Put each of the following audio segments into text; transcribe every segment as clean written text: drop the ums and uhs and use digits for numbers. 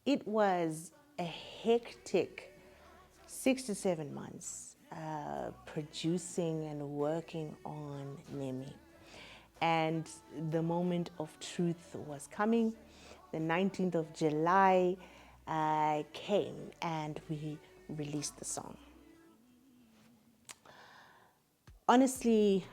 It was a hectic 6 to 7 months producing and working on Nemi. And the moment of truth was coming. The 19th of July came and we released the song. Honestly,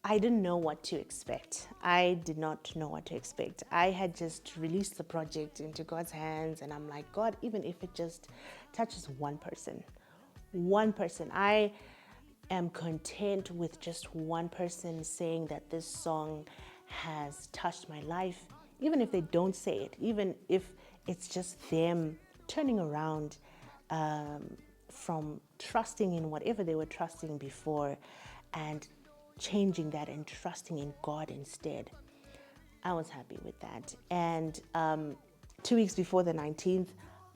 I didn't know what to expect. I did not know what to expect. I had just released the project into God's hands, and I'm like, God, even if it just touches one person, I am content with just one person saying that this song has touched my life, even if they don't say it, even if it's just them turning around from trusting in whatever they were trusting before and changing that and trusting in God instead. I was happy with that. And 2 weeks before the 19th,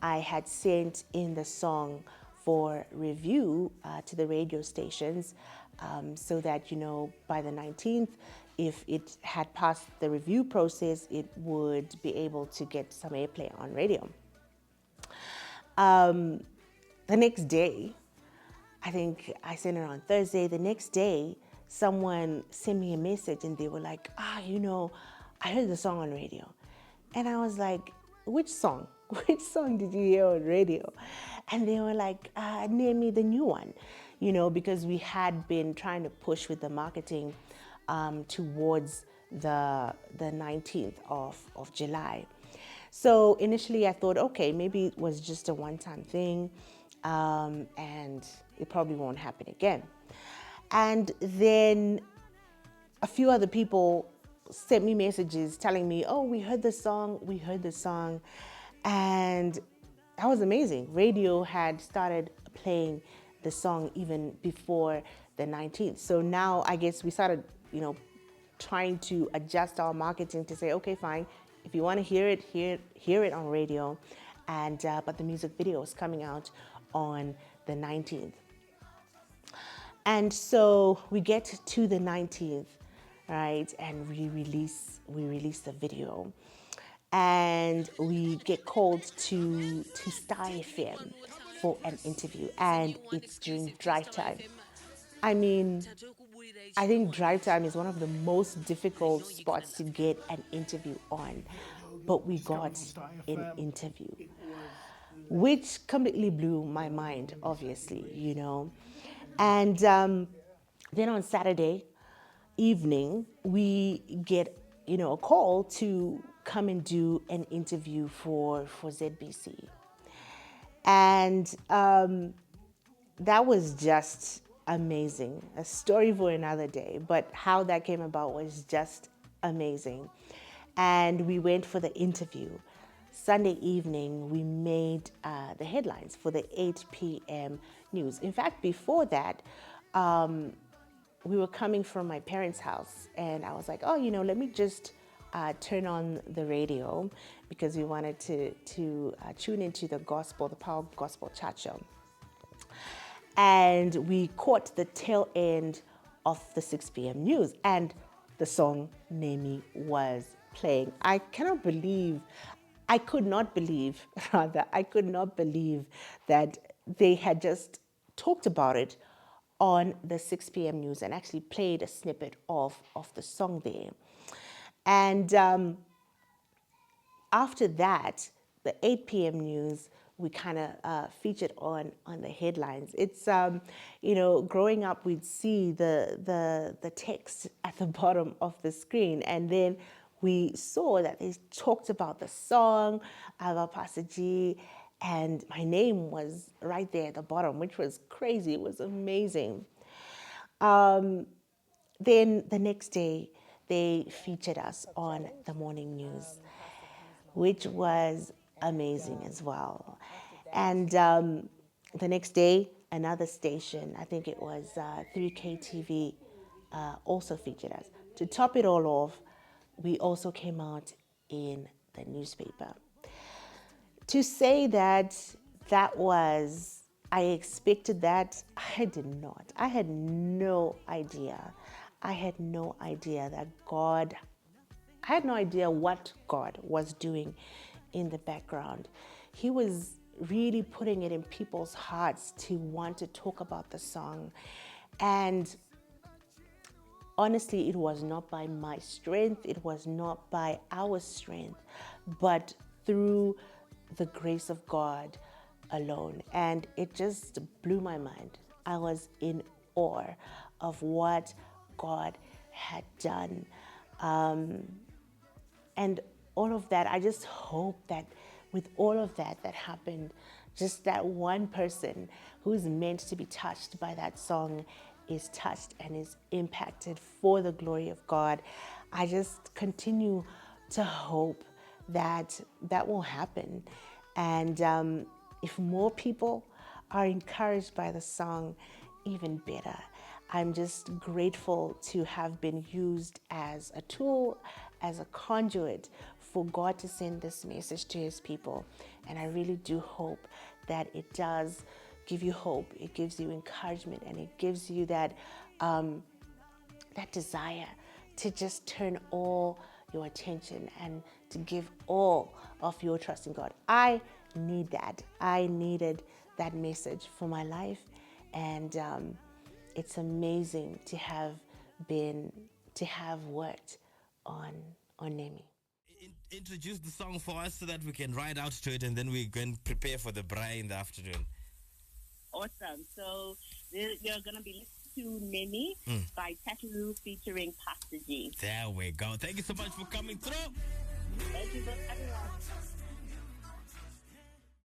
I had sent in the song for review to the radio stations so that, by the 19th, if it had passed the review process, it would be able to get some airplay on radio. The next day, I think I sent it on Thursday. The next day, someone sent me a message and they were like, I heard the song on radio. And I was like, which song? Which song did you hear on radio? And they were like, Nemi, the new one, because we had been trying to push with the marketing towards the 19th of July. So initially I thought, okay, maybe it was just a one-time thing and it probably won't happen again. And then a few other people sent me messages telling me, oh, we heard the song. And that was amazing. Radio had started playing the song even before the 19th. So now I guess we started, trying to adjust our marketing to say, okay, fine. If you want to hear it, hear it on radio. And but the music video is coming out on the 19th. And so we get to the 19th, right? And we release the video. And we get called to Star FM for an interview. And it's during drive time. I mean, I think drive time is one of the most difficult spots to get an interview on. But we got an interview, which completely blew my mind, obviously, And then on Saturday evening, we get, a call to come and do an interview for Zbc. And that was just amazing. A story for another day, but how that came about was just amazing. And we went for the interview. Sunday evening, we made the headlines for the 8 p.m. news. In fact, before that, we were coming from my parents' house, and I was like, oh, let me just turn on the radio because we wanted to tune into the gospel, the Power Gospel Chat Show. And we caught the tail end of the 6 p.m. news, and the song Nemi was playing. I could not believe that they had just talked about it on the 6 p.m. news and actually played a snippet of the song there. And after that, the 8 p.m. news, we kind of featured on the headlines. It's, growing up, we'd see the text at the bottom of the screen, and then we saw that they talked about the song, about Pastor G, and my name was right there at the bottom, which was crazy. It was amazing. Then the next day, they featured us on the morning news, which was amazing as well. And the next day, another station, I think it was 3K TV, also featured us. To top it all off, we also came out in the newspaper. To say that I expected that, I did not. I had no idea. I had no idea what God was doing in the background. He was really putting it in people's hearts to want to talk about the song. And honestly, it was not by my strength, it was not by our strength, but through the grace of God alone. And it just blew my mind. I was in awe of what God had done. And all of that, I just hope that with all of that that happened, just that one person who's meant to be touched by that song is touched and is impacted for the glory of God. I just continue to hope that that will happen. And if more people are encouraged by the song, even better. I'm just grateful to have been used as a tool, as a conduit for God to send this message to his people. And I really do hope that it does give you hope, it gives you encouragement, and it gives you that that desire to just turn all your attention and to give all of your trust in God. I need that. I needed that message for my life, and it's amazing to have worked on Nemi. Introduce the song for us so that we can ride out to it, and then we can prepare for the braai in the afternoon. Awesome. So you're going to be listening to Nemi by TaffyRue featuring Pastor G. There we go. Thank you so much for coming through. Thank you for having us.